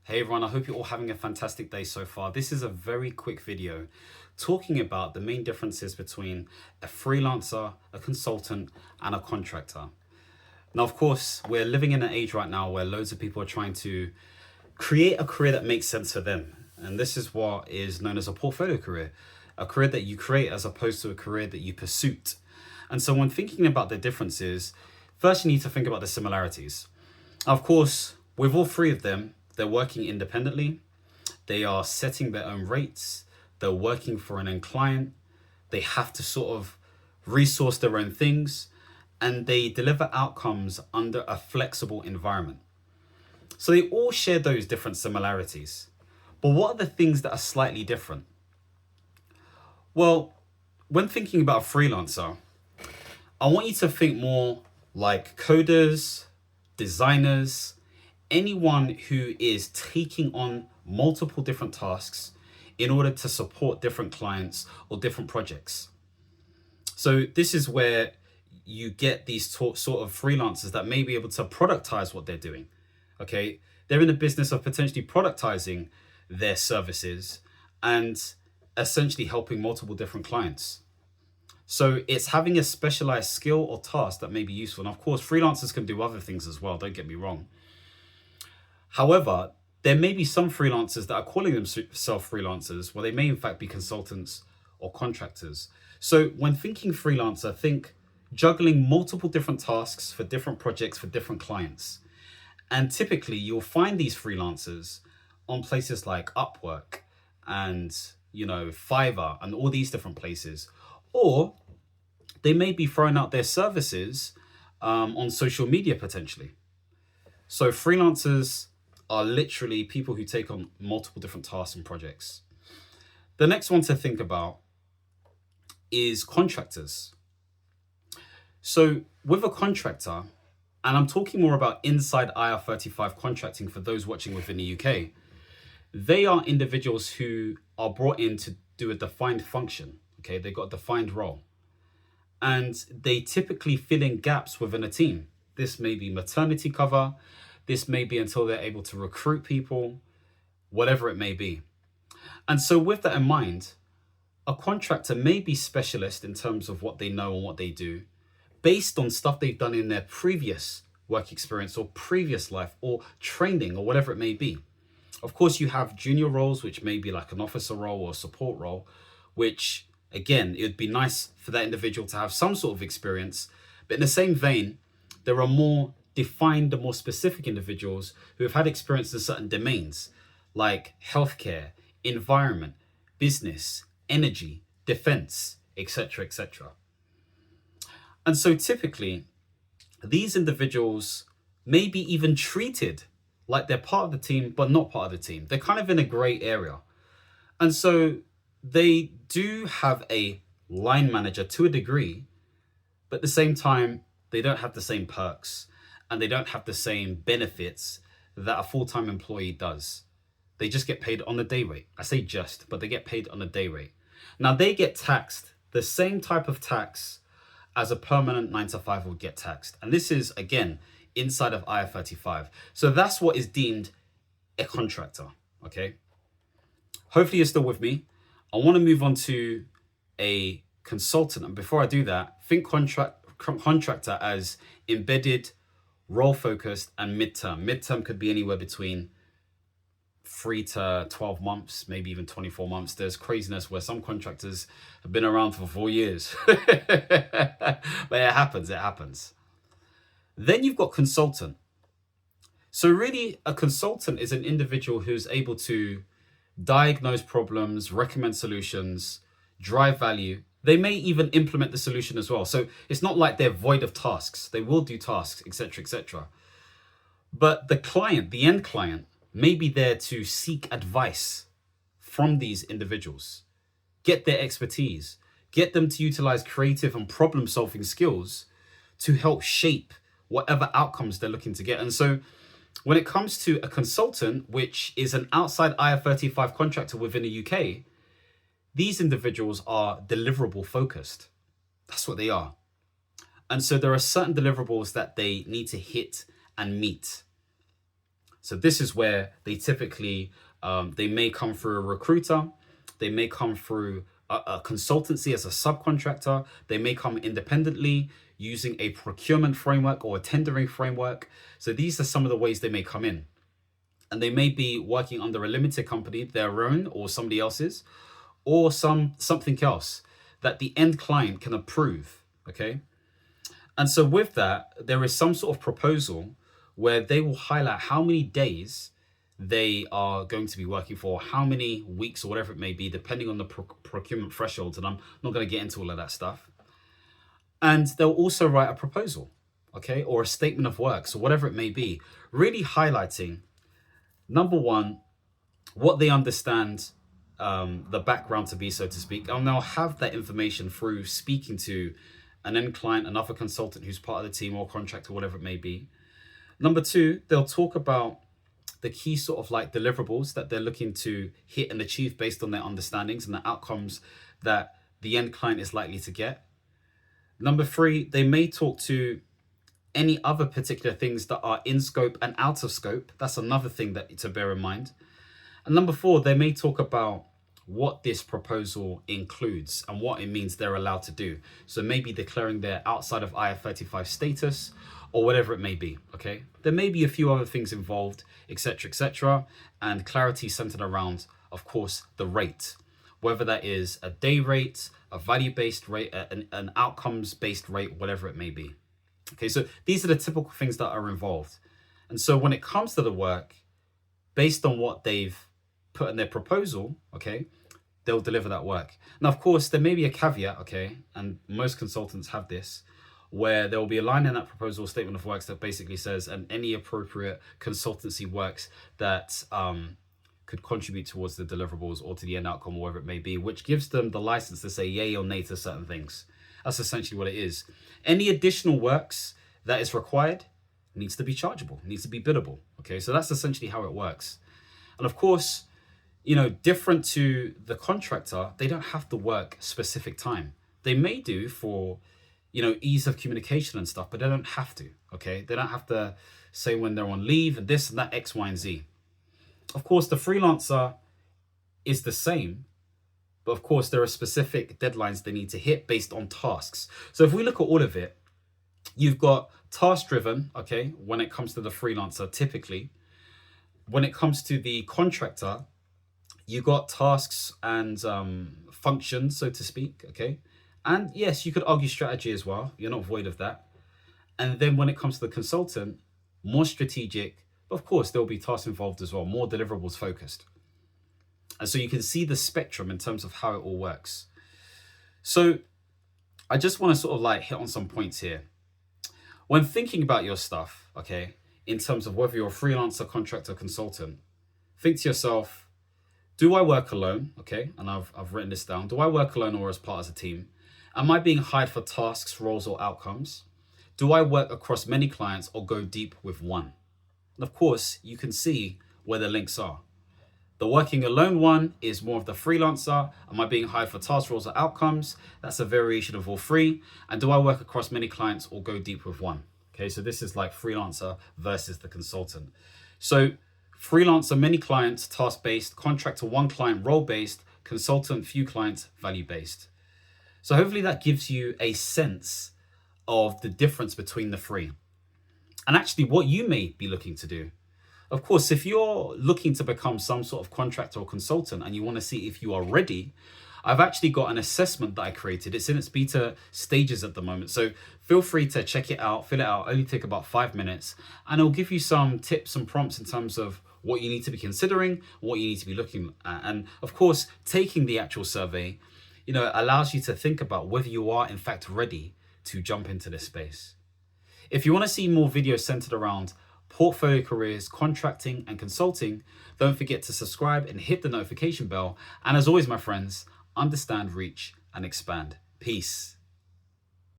Hey everyone, I hope you're all having a fantastic day so far. This is a very quick video talking about the main differences between a freelancer, a consultant, and a contractor. Now, of course, we're living in an age right now where loads of people are trying to create a career that makes sense for them. And this is what is known as a portfolio career, a career that you create as opposed to a career that you pursue. And so when thinking about the differences, first you need to think about the similarities. Of course, with all three of them, they're working independently, they are setting their own rates, they're working for an end client, they have to sort of resource their own things, and they deliver outcomes under a flexible environment. So they all share those different similarities. But what are the things that are slightly different? Well, when thinking about a freelancer, I want you to think more like coders, designers, anyone who is taking on multiple different tasks in order to support different clients or different projects. So this is where you get these sort of freelancers that may be able to productize what they're doing. Okay, they're in the business of potentially productizing their services and essentially helping multiple different clients. So it's having a specialized skill or task that may be useful. And of course, freelancers can do other things as well, don't get me wrong. However, there may be some freelancers that are calling themselves freelancers, well, they may in fact be consultants or contractors. So when thinking freelancer, think juggling multiple different tasks for different projects for different clients. And typically you'll find these freelancers on places like Upwork and, Fiverr and all these different places. Or they may be throwing out their services on social media potentially. So freelancers are literally people who take on multiple different tasks and projects. The next one to think about is contractors. So with a contractor, and I'm talking more about inside IR35 contracting for those watching within the UK, they are individuals who are brought in to do a defined function. Okay, they've got a defined role. And they typically fill in gaps within a team. This may be maternity cover. This may be until they're able to recruit people, whatever it may be. And so with that in mind, a contractor may be specialist in terms of what they know and what they do based on stuff they've done in their previous work experience or previous life or training or whatever it may be. Of course, you have junior roles, which may be like an officer role or a support role, which again, it would be nice for that individual to have some sort of experience. But in the same vein, there are more defined and more specific individuals who have had experience in certain domains like healthcare, environment, business, energy, defense, etc., etc. And so typically, these individuals may be even treated like they're part of the team, but not part of the team. They're kind of in a gray area. And so they do have a line manager to a degree, but at the same time, they don't have the same perks and they don't have the same benefits that a full-time employee does. They just get paid on a day rate. I say just, but they get paid on a day rate. Now they get taxed the same type of tax as a permanent 9-to-5 would get taxed. And this is, again, inside of IR35. So that's what is deemed a contractor, okay? Hopefully you're still with me. I want to move on to a consultant. And before I do that, think contractor as embedded, role-focused, and midterm. Midterm could be anywhere between 3 to 12 months, maybe even 24 months. There's craziness where some contractors have been around for 4 years. But it happens. Then you've got consultant. So really, a consultant is an individual who's able to diagnose problems, recommend solutions, drive value. They may even implement the solution as well. So it's not like they're void of tasks. They will do tasks, etc., etc. But the client, the end client, may be there to seek advice from these individuals, get their expertise, get them to utilize creative and problem-solving skills to help shape whatever outcomes they're looking to get. And so when it comes to a consultant, which is an outside IR35 contractor within the UK, these individuals are deliverable focused. That's what they are. And so there are certain deliverables that they need to hit and meet. So this is where they typically, they may come through a recruiter, they may come through a consultancy as a subcontractor, they may come independently using a procurement framework or a tendering framework. So these are some of the ways they may come in. And they may be working under a limited company, their own or somebody else's, or something else that the end client can approve, okay? And so with that, there is some sort of proposal where they will highlight how many days they are going to be working for, how many weeks or whatever it may be, depending on the procurement thresholds. And I'm not going to get into all of that stuff. And they'll also write a proposal, okay, or a statement of works or whatever it may be, really highlighting, number one, what they understand the background to be, so to speak. And they'll have that information through speaking to an end client, another consultant who's part of the team or contractor, whatever it may be. Number two, they'll talk about the key sort of like deliverables that they're looking to hit and achieve based on their understandings and the outcomes that the end client is likely to get. Number three, they may talk to any other particular things that are in scope and out of scope. That's another thing that to bear in mind. And number four, they may talk about what this proposal includes and what it means they're allowed to do. So maybe declaring their outside of IR35 status or whatever it may be, okay? There may be a few other things involved, etc., and clarity centered around, of course, the rate, whether that is a day rate, a value-based rate, an outcomes-based rate, whatever it may be. Okay, so these are the typical things that are involved. And so when it comes to the work, based on what they've put in their proposal, okay, they'll deliver that work. Now, of course, there may be a caveat, okay, and most consultants have this, where there will be a line in that proposal statement of works that basically says, and any appropriate consultancy works that could contribute towards the deliverables or to the end outcome, or whatever it may be, which gives them the license to say yay or nay to certain things. That's essentially what it is. Any additional works that is required needs to be chargeable, needs to be biddable. Okay, so that's essentially how it works. And of course, you know, different to the contractor, they don't have to work specific time. They may do for, you know, ease of communication and stuff, but they don't have to, okay? They don't have to say when they're on leave and this and that, X, Y, and Z. Of course, the freelancer is the same, but of course, there are specific deadlines they need to hit based on tasks. So if we look at all of it, you've got task-driven, okay, when it comes to the freelancer, typically. When it comes to the contractor, you got tasks and functions, so to speak, okay? And yes, you could argue strategy as well. You're not void of that. And then when it comes to the consultant, more strategic, but of course, there'll be tasks involved as well, more deliverables focused. And so you can see the spectrum in terms of how it all works. So I just want to sort of like hit on some points here. When thinking about your stuff, okay, in terms of whether you're a freelancer, contractor, consultant, think to yourself, do I work alone? Okay, and I've written this down. Do I work alone or as part of a team? Am I being hired for tasks, roles, or outcomes? Do I work across many clients or go deep with one? And of course, you can see where the links are. The working alone one is more of the freelancer. Am I being hired for tasks, roles, or outcomes? That's a variation of all three. And do I work across many clients or go deep with one? Okay, so this is like freelancer versus the consultant. So freelancer, many clients, task-based, contractor, one client, role-based, consultant, few clients, value-based. So hopefully that gives you a sense of the difference between the three. And actually what you may be looking to do. Of course, if you're looking to become some sort of contractor or consultant and you want to see if you are ready, I've actually got an assessment that I created. It's in its beta stages at the moment. So feel free to check it out, fill it out. Only take about 5 minutes. And it'll give you some tips and prompts in terms of what you need to be considering, what you need to be looking at. And of course, taking the actual survey, you know, allows you to think about whether you are in fact ready to jump into this space. If you want to see more videos centered around portfolio careers, contracting, and consulting, don't forget to subscribe and hit the notification bell. And as always, my friends, understand, reach, and expand. Peace.